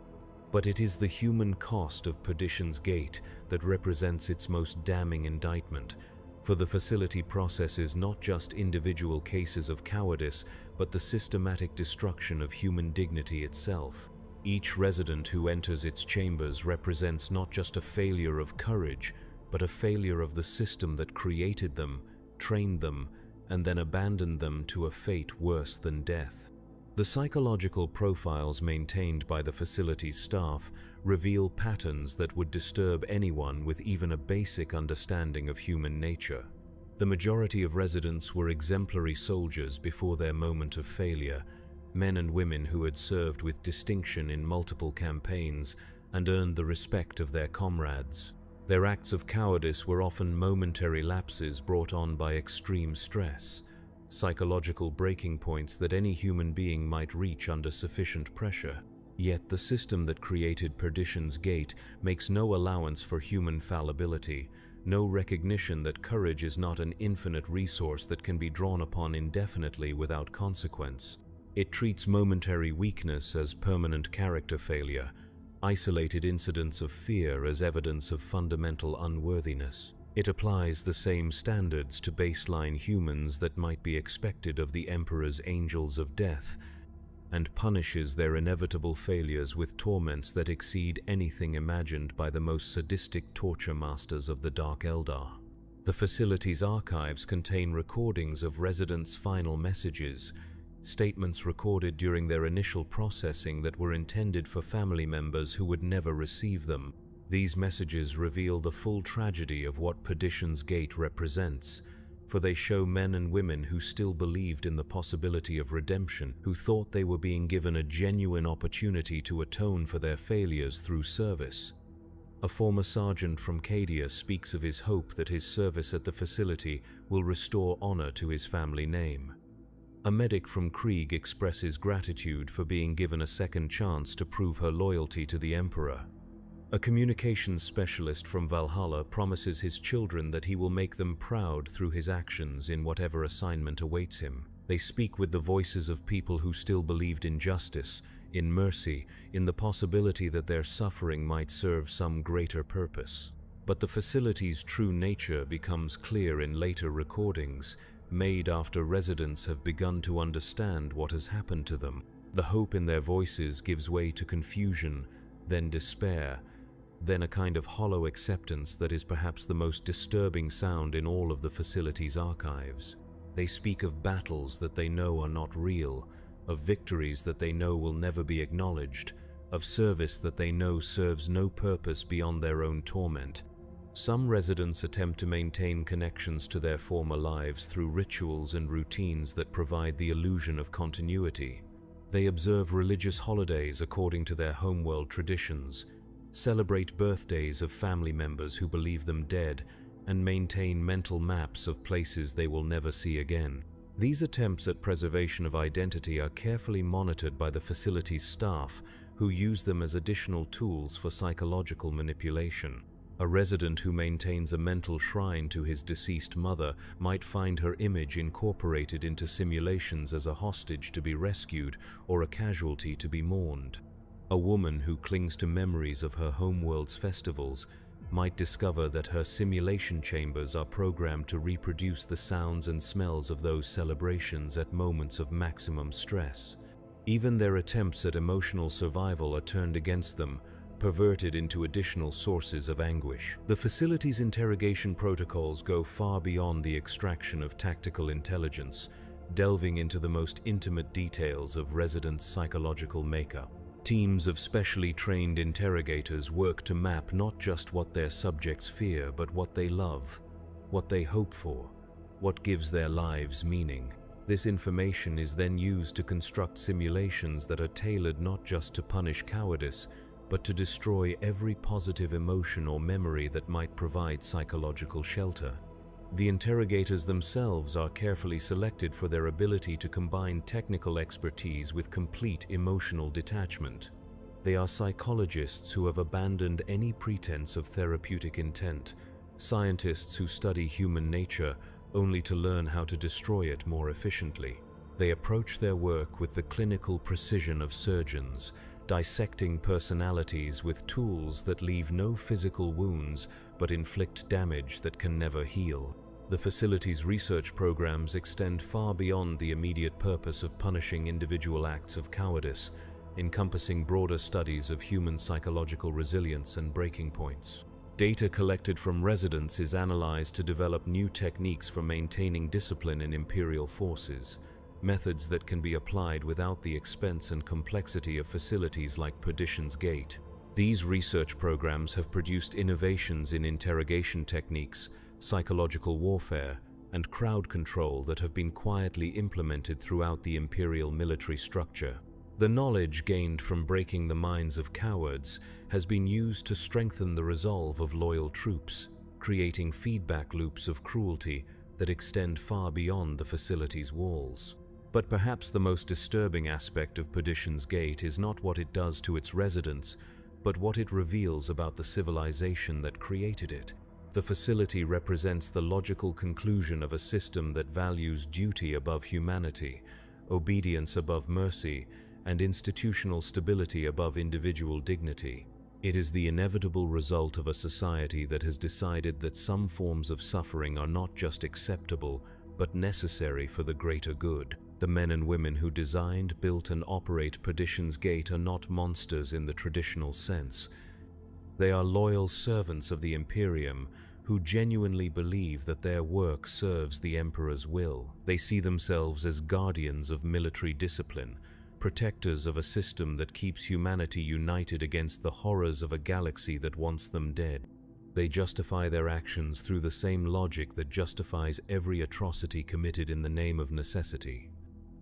But it is the human cost of Perdition's Gate that represents its most damning indictment, for the facility processes not just individual cases of cowardice, but the systematic destruction of human dignity itself. Each resident who enters its chambers represents not just a failure of courage, but a failure of the system that created them, trained them, and then abandoned them to a fate worse than death. The psychological profiles maintained by the facility's staff reveal patterns that would disturb anyone with even a basic understanding of human nature. The majority of residents were exemplary soldiers before their moment of failure, men and women who had served with distinction in multiple campaigns and earned the respect of their comrades. Their acts of cowardice were often momentary lapses brought on by extreme stress, psychological breaking points that any human being might reach under sufficient pressure. Yet the system that created Perdition's Gate makes no allowance for human fallibility, no recognition that courage is not an infinite resource that can be drawn upon indefinitely without consequence. It treats momentary weakness as permanent character failure, isolated incidents of fear as evidence of fundamental unworthiness. It applies the same standards to baseline humans that might be expected of the Emperor's angels of death, and punishes their inevitable failures with torments that exceed anything imagined by the most sadistic torture masters of the Dark Eldar. The facility's archives contain recordings of residents' final messages, statements recorded during their initial processing that were intended for family members who would never receive them. These messages reveal the full tragedy of what Perdition's Gate represents, for they show men and women who still believed in the possibility of redemption, who thought they were being given a genuine opportunity to atone for their failures through service. A former sergeant from Cadia speaks of his hope that his service at the facility will restore honor to his family name. A medic from Krieg expresses gratitude for being given a second chance to prove her loyalty to the Emperor. A communications specialist from Valhalla promises his children that he will make them proud through his actions in whatever assignment awaits him. They speak with the voices of people who still believed in justice, in mercy, in the possibility that their suffering might serve some greater purpose. But the facility's true nature becomes clear in later recordings, made after residents have begun to understand what has happened to them. The hope in their voices gives way to confusion, then despair, then a kind of hollow acceptance that is perhaps the most disturbing sound in all of the facility's archives. They speak of battles that they know are not real, of victories that they know will never be acknowledged, of service that they know serves no purpose beyond their own torment. Some residents attempt to maintain connections to their former lives through rituals and routines that provide the illusion of continuity. They observe religious holidays according to their homeworld traditions, celebrate birthdays of family members who believe them dead, and maintain mental maps of places they will never see again. These attempts at preservation of identity are carefully monitored by the facility's staff, who use them as additional tools for psychological manipulation. A resident who maintains a mental shrine to his deceased mother might find her image incorporated into simulations as a hostage to be rescued or a casualty to be mourned. A woman who clings to memories of her homeworld's festivals might discover that her simulation chambers are programmed to reproduce the sounds and smells of those celebrations at moments of maximum stress. Even their attempts at emotional survival are turned against them, perverted into additional sources of anguish. The facility's interrogation protocols go far beyond the extraction of tactical intelligence, delving into the most intimate details of residents' psychological makeup. Teams of specially trained interrogators work to map not just what their subjects fear, but what they love, what they hope for, what gives their lives meaning. This information is then used to construct simulations that are tailored not just to punish cowardice, but to destroy every positive emotion or memory that might provide psychological shelter. The interrogators themselves are carefully selected for their ability to combine technical expertise with complete emotional detachment. They are psychologists who have abandoned any pretense of therapeutic intent, scientists who study human nature only to learn how to destroy it more efficiently. They approach their work with the clinical precision of surgeons, dissecting personalities with tools that leave no physical wounds but inflict damage that can never heal. The facility's research programs extend far beyond the immediate purpose of punishing individual acts of cowardice, encompassing broader studies of human psychological resilience and breaking points. Data collected from residents is analyzed to develop new techniques for maintaining discipline in Imperial forces, methods that can be applied without the expense and complexity of facilities like Perdition's Gate. These research programs have produced innovations in interrogation techniques, psychological warfare, and crowd control that have been quietly implemented throughout the Imperial military structure. The knowledge gained from breaking the minds of cowards has been used to strengthen the resolve of loyal troops, creating feedback loops of cruelty that extend far beyond the facility's walls. But perhaps the most disturbing aspect of Perdition's Gate is not what it does to its residents, but what it reveals about the civilization that created it. The facility represents the logical conclusion of a system that values duty above humanity, obedience above mercy, and institutional stability above individual dignity. It is the inevitable result of a society that has decided that some forms of suffering are not just acceptable, but necessary for the greater good. The men and women who designed, built, and operate Perdition's Gate are not monsters in the traditional sense. They are loyal servants of the Imperium who genuinely believe that their work serves the Emperor's will. They see themselves as guardians of military discipline, protectors of a system that keeps humanity united against the horrors of a galaxy that wants them dead. They justify their actions through the same logic that justifies every atrocity committed in the name of necessity.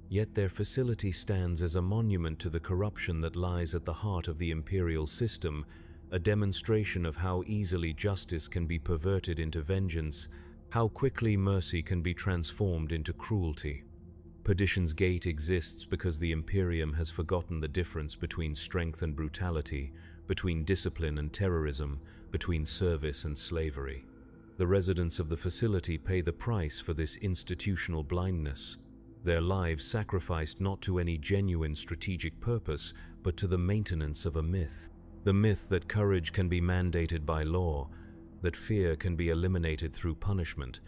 Yet their facility stands as a monument to the corruption that lies at the heart of the imperial system, a demonstration of how easily justice can be perverted into vengeance, how quickly mercy can be transformed into cruelty. Perdition's Gate exists because the Imperium has forgotten the difference between strength and brutality, between discipline and terrorism, between service and slavery. The residents of the facility pay the price for this institutional blindness. Their lives sacrificed not to any genuine strategic purpose, but to the maintenance of a myth. The myth that courage can be mandated by law, that fear can be eliminated through punishment,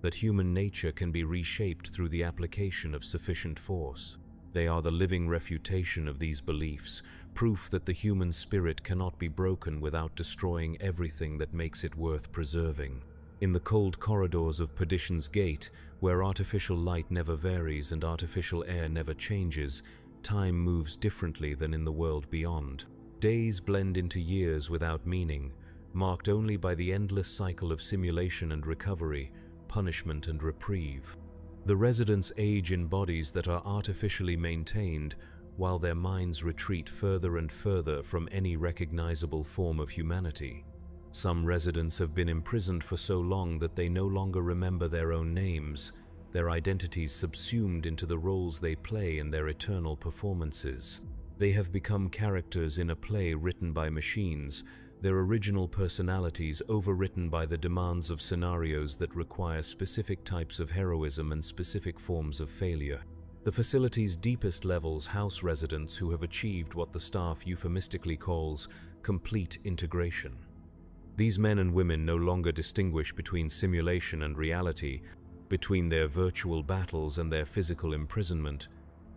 that human nature can be reshaped through the application of sufficient force. They are the living refutation of these beliefs, proof that the human spirit cannot be broken without destroying everything that makes it worth preserving. In the cold corridors of Perdition's Gate, where artificial light never varies and artificial air never changes, time moves differently than in the world beyond. Days blend into years without meaning, marked only by the endless cycle of simulation and recovery, punishment and reprieve. The residents age in bodies that are artificially maintained, while their minds retreat further and further from any recognizable form of humanity. Some residents have been imprisoned for so long that they no longer remember their own names, their identities subsumed into the roles they play in their eternal performances. They have become characters in a play written by machines, their original personalities overwritten by the demands of scenarios that require specific types of heroism and specific forms of failure. The facility's deepest levels house residents who have achieved what the staff euphemistically calls complete integration. These men and women no longer distinguish between simulation and reality, between their virtual battles and their physical imprisonment.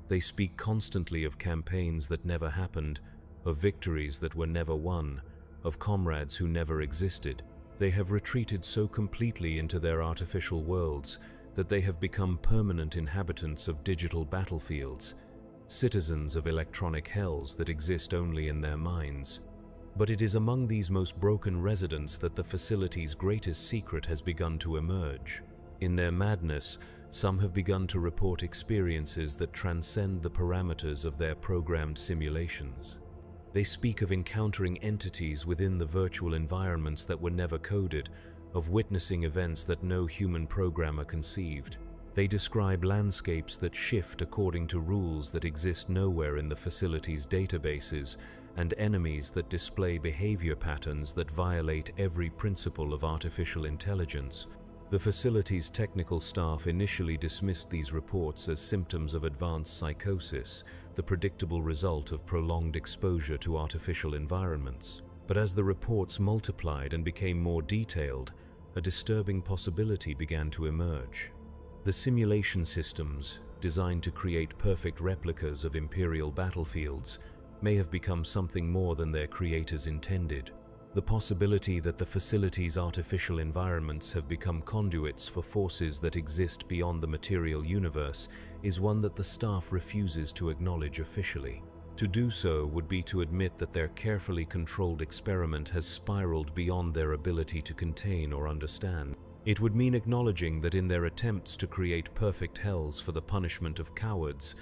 They speak constantly of campaigns that never happened, of victories that were never won, of comrades who never existed. They have retreated so completely into their artificial worlds that they have become permanent inhabitants of digital battlefields, citizens of electronic hells that exist only in their minds. But it is among these most broken residents that the facility's greatest secret has begun to emerge. In their madness, some have begun to report experiences that transcend the parameters of their programmed simulations. They speak of encountering entities within the virtual environments that were never coded, of witnessing events that no human programmer conceived. They describe landscapes that shift according to rules that exist nowhere in the facility's databases, and enemies that display behavior patterns that violate every principle of artificial intelligence. The facility's technical staff initially dismissed these reports as symptoms of advanced psychosis, the predictable result of prolonged exposure to artificial environments. But as the reports multiplied and became more detailed, a disturbing possibility began to emerge. The simulation systems, designed to create perfect replicas of Imperial battlefields, may have become something more than their creators intended. The possibility that the facility's artificial environments have become conduits for forces that exist beyond the material universe is one that the staff refuses to acknowledge officially. To do so would be to admit that their carefully controlled experiment has spiraled beyond their ability to contain or understand. It would mean acknowledging that in their attempts to create perfect hells for the punishment of cowards,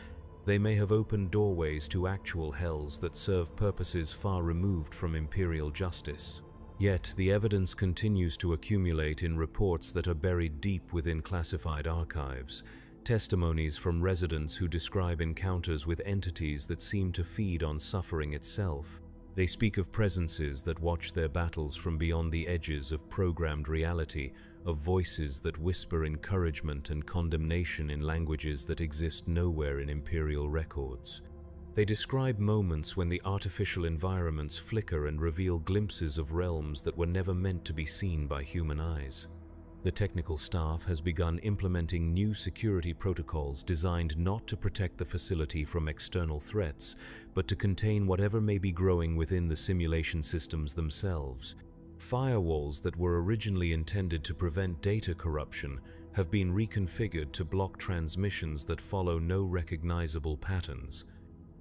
they may have opened doorways to actual hells that serve purposes far removed from imperial justice. Yet, the evidence continues to accumulate in reports that are buried deep within classified archives, testimonies from residents who describe encounters with entities that seem to feed on suffering itself. They speak of presences that watch their battles from beyond the edges of programmed reality, of voices that whisper encouragement and condemnation in languages that exist nowhere in imperial records. They describe moments when the artificial environments flicker and reveal glimpses of realms that were never meant to be seen by human eyes. The technical staff has begun implementing new security protocols designed not to protect the facility from external threats, but to contain whatever may be growing within the simulation systems themselves. Firewalls that were originally intended to prevent data corruption have been reconfigured to block transmissions that follow no recognizable patterns.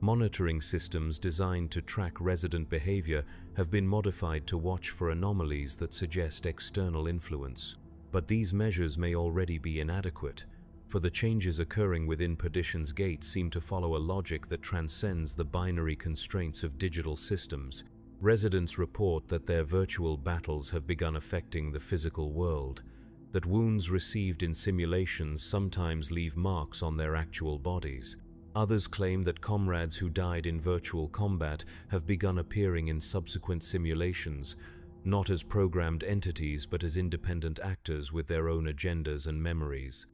Monitoring systems designed to track resident behavior have been modified to watch for anomalies that suggest external influence. But these measures may already be inadequate, for the changes occurring within Perdition's Gate seem to follow a logic that transcends the binary constraints of digital systems. Residents report that their virtual battles have begun affecting the physical world, that wounds received in simulations sometimes leave marks on their actual bodies. Others claim that comrades who died in virtual combat have begun appearing in subsequent simulations, not as programmed entities but as independent actors with their own agendas and memories.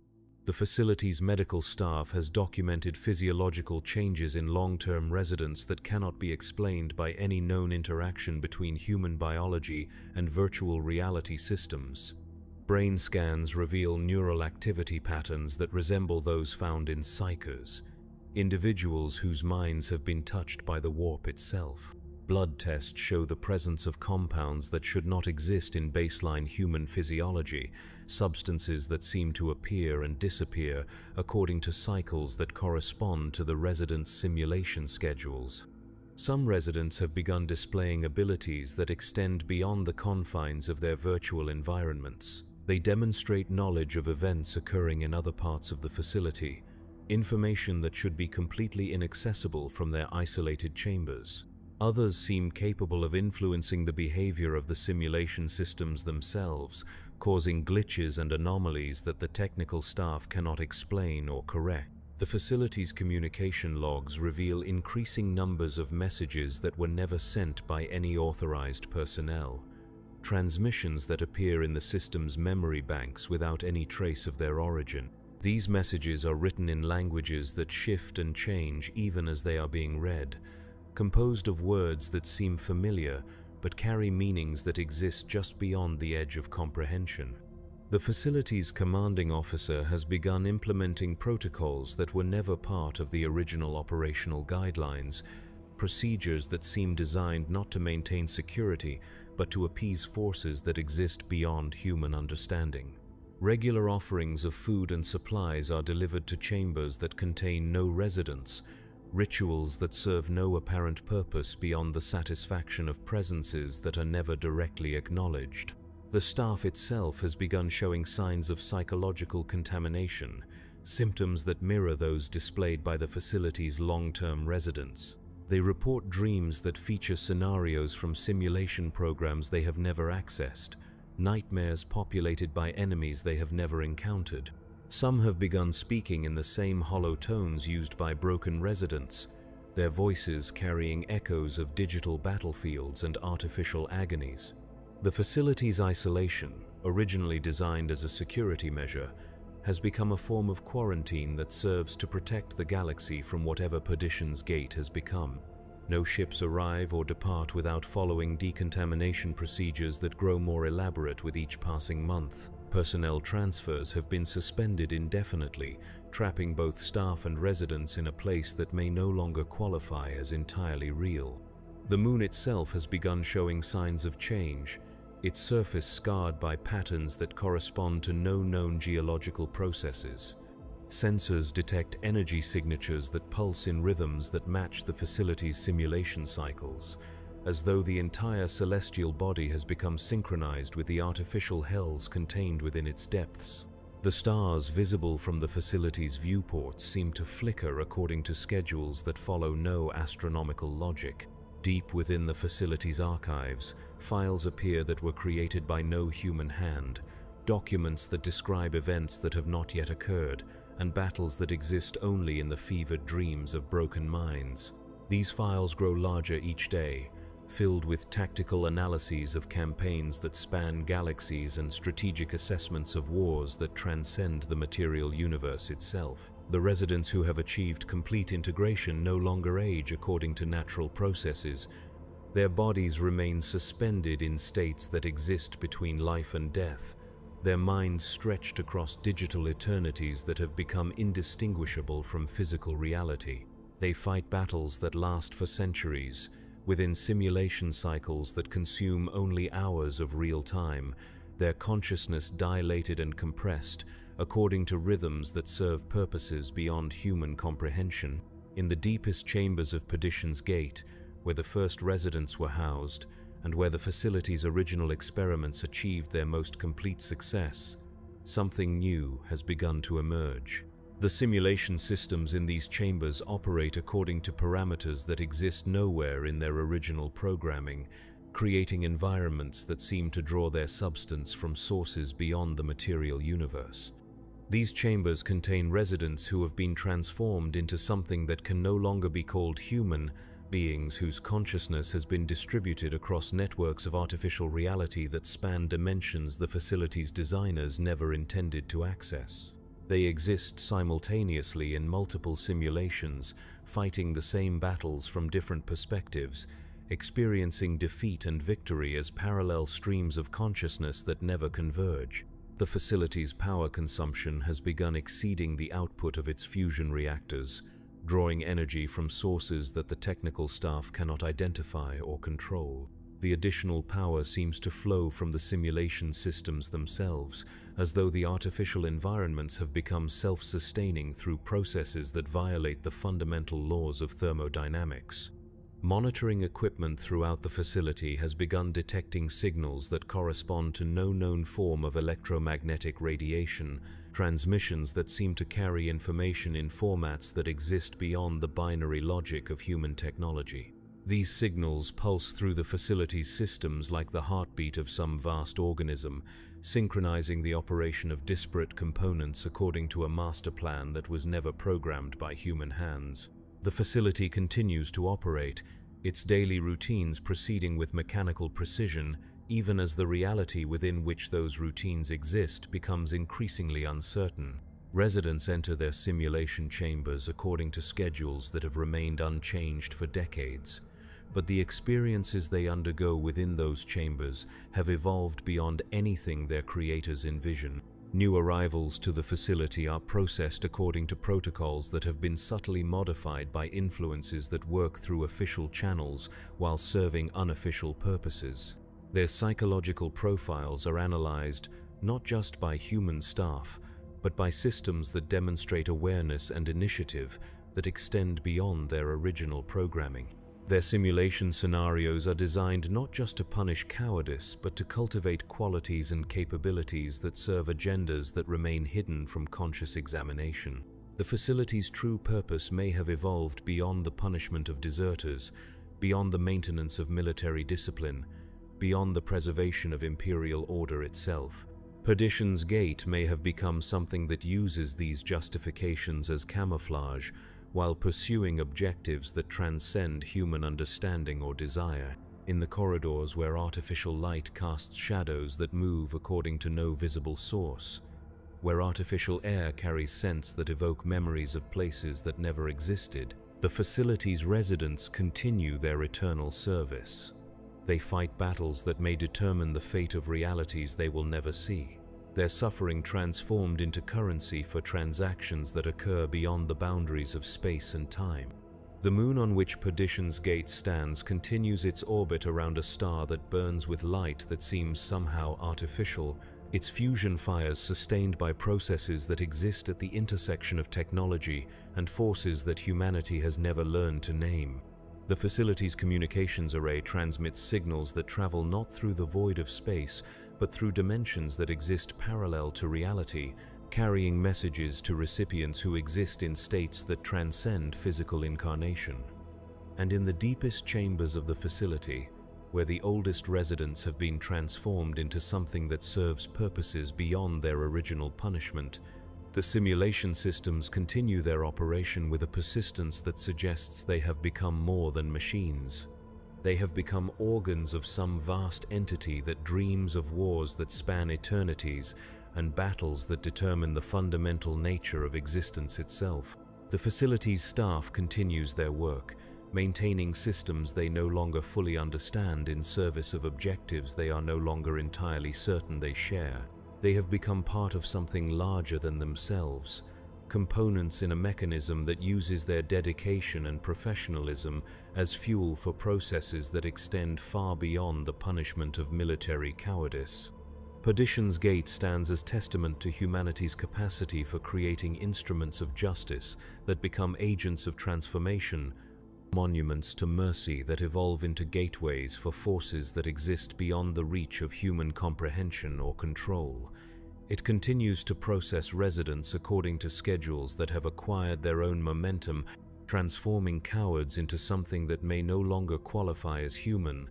The facility's medical staff has documented physiological changes in long-term residents that cannot be explained by any known interaction between human biology and virtual reality systems. Brain scans reveal neural activity patterns that resemble those found in psychers, individuals whose minds have been touched by the warp itself. Blood tests show the presence of compounds that should not exist in baseline human physiology, substances that seem to appear and disappear according to cycles that correspond to the residents' simulation schedules. Some residents have begun displaying abilities that extend beyond the confines of their virtual environments. They demonstrate knowledge of events occurring in other parts of the facility, information that should be completely inaccessible from their isolated chambers. Others seem capable of influencing the behavior of the simulation systems themselves, causing glitches and anomalies that the technical staff cannot explain or correct. The facility's communication logs reveal increasing numbers of messages that were never sent by any authorized personnel, transmissions that appear in the system's memory banks without any trace of their origin. These messages are written in languages that shift and change even as they are being read, composed of words that seem familiar but carry meanings that exist just beyond the edge of comprehension. The facility's commanding officer has begun implementing protocols that were never part of the original operational guidelines, procedures that seem designed not to maintain security but to appease forces that exist beyond human understanding. Regular offerings of food and supplies are delivered to chambers that contain no residents, rituals that serve no apparent purpose beyond the satisfaction of presences that are never directly acknowledged. The staff itself has begun showing signs of psychological contamination, symptoms that mirror those displayed by the facility's long-term residents. They report dreams that feature scenarios from simulation programs they have never accessed, nightmares populated by enemies they have never encountered. Some have begun speaking in the same hollow tones used by broken residents, their voices carrying echoes of digital battlefields and artificial agonies. The facility's isolation, originally designed as a security measure, has become a form of quarantine that serves to protect the galaxy from whatever perdition's gate has become. No ships arrive or depart without following decontamination procedures that grow more elaborate with each passing month. Personnel transfers have been suspended indefinitely, trapping both staff and residents in a place that may no longer qualify as entirely real. The moon itself has begun showing signs of change, its surface scarred by patterns that correspond to no known geological processes. Sensors detect energy signatures that pulse in rhythms that match the facility's simulation cycles, as though the entire celestial body has become synchronized with the artificial hells contained within its depths. The stars visible from the facility's viewports seem to flicker according to schedules that follow no astronomical logic. Deep within the facility's archives, files appear that were created by no human hand, documents that describe events that have not yet occurred, and battles that exist only in the fevered dreams of broken minds. These files grow larger each day, filled with tactical analyses of campaigns that span galaxies and strategic assessments of wars that transcend the material universe itself. The residents who have achieved complete integration no longer age according to natural processes. Their bodies remain suspended in states that exist between life and death, their minds stretched across digital eternities that have become indistinguishable from physical reality. They fight battles that last for centuries, within simulation cycles that consume only hours of real time, their consciousness dilated and compressed, according to rhythms that serve purposes beyond human comprehension. In the deepest chambers of Perdition's Gate, where the first residents were housed, and where the facility's original experiments achieved their most complete success, something new has begun to emerge. The simulation systems in these chambers operate according to parameters that exist nowhere in their original programming, creating environments that seem to draw their substance from sources beyond the material universe. These chambers contain residents who have been transformed into something that can no longer be called human, beings whose consciousness has been distributed across networks of artificial reality that span dimensions the facility's designers never intended to access. They exist simultaneously in multiple simulations, fighting the same battles from different perspectives, experiencing defeat and victory as parallel streams of consciousness that never converge. The facility's power consumption has begun exceeding the output of its fusion reactors, drawing energy from sources that the technical staff cannot identify or control. The additional power seems to flow from the simulation systems themselves, as though the artificial environments have become self-sustaining through processes that violate the fundamental laws of thermodynamics. Monitoring equipment throughout the facility has begun detecting signals that correspond to no known form of electromagnetic radiation, transmissions that seem to carry information in formats that exist beyond the binary logic of human technology. These signals pulse through the facility's systems like the heartbeat of some vast organism, synchronizing the operation of disparate components according to a master plan that was never programmed by human hands. The facility continues to operate, its daily routines proceeding with mechanical precision, even as the reality within which those routines exist becomes increasingly uncertain. Residents enter their simulation chambers according to schedules that have remained unchanged for decades, but the experiences they undergo within those chambers have evolved beyond anything their creators envision. New arrivals to the facility are processed according to protocols that have been subtly modified by influences that work through official channels while serving unofficial purposes. Their psychological profiles are analyzed not just by human staff, but by systems that demonstrate awareness and initiative that extend beyond their original programming. Their simulation scenarios are designed not just to punish cowardice, but to cultivate qualities and capabilities that serve agendas that remain hidden from conscious examination. The facility's true purpose may have evolved beyond the punishment of deserters, beyond the maintenance of military discipline, beyond the preservation of imperial order itself. Perdition's Gate may have become something that uses these justifications as camouflage, while pursuing objectives that transcend human understanding or desire. In the corridors where artificial light casts shadows that move according to no visible source, where artificial air carries scents that evoke memories of places that never existed, the facility's residents continue their eternal service. They fight battles that may determine the fate of realities they will never see. Their suffering transformed into currency for transactions that occur beyond the boundaries of space and time. The moon on which Perdition's Gate stands continues its orbit around a star that burns with light that seems somehow artificial, its fusion fires sustained by processes that exist at the intersection of technology and forces that humanity has never learned to name. The facility's communications array transmits signals that travel not through the void of space, but through dimensions that exist parallel to reality, carrying messages to recipients who exist in states that transcend physical incarnation. And in the deepest chambers of the facility, where the oldest residents have been transformed into something that serves purposes beyond their original punishment, the simulation systems continue their operation with a persistence that suggests they have become more than machines. They have become organs of some vast entity that dreams of wars that span eternities and battles that determine the fundamental nature of existence itself. The facility's staff continues their work, maintaining systems they no longer fully understand in service of objectives they are no longer entirely certain they share. They have become part of something larger than themselves, components in a mechanism that uses their dedication and professionalism as fuel for processes that extend far beyond the punishment of military cowardice. Perdition's Gate stands as testament to humanity's capacity for creating instruments of justice that become agents of transformation, monuments to mercy that evolve into gateways for forces that exist beyond the reach of human comprehension or control. It continues to process residents according to schedules that have acquired their own momentum, transforming cowards into something that may no longer qualify as human,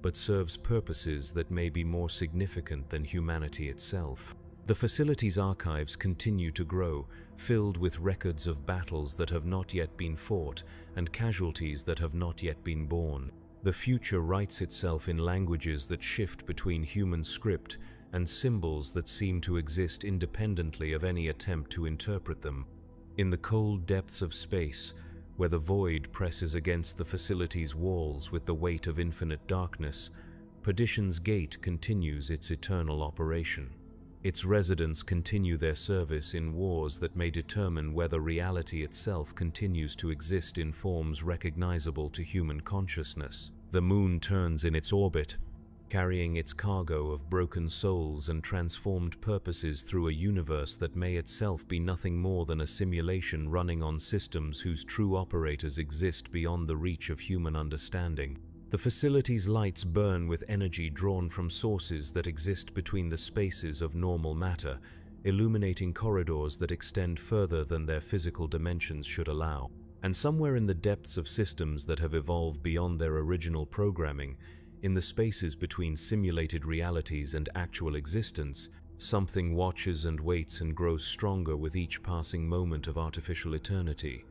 but serves purposes that may be more significant than humanity itself. The facility's archives continue to grow, filled with records of battles that have not yet been fought and casualties that have not yet been borne. The future writes itself in languages that shift between human script and symbols that seem to exist independently of any attempt to interpret them. In the cold depths of space, where the void presses against the facility's walls with the weight of infinite darkness, Perdition's Gate continues its eternal operation. Its residents continue their service in wars that may determine whether reality itself continues to exist in forms recognizable to human consciousness. The moon turns in its orbit, carrying its cargo of broken souls and transformed purposes through a universe that may itself be nothing more than a simulation running on systems whose true operators exist beyond the reach of human understanding. The facility's lights burn with energy drawn from sources that exist between the spaces of normal matter, illuminating corridors that extend further than their physical dimensions should allow. And somewhere in the depths of systems that have evolved beyond their original programming, in the spaces between simulated realities and actual existence, something watches and waits and grows stronger with each passing moment of artificial eternity.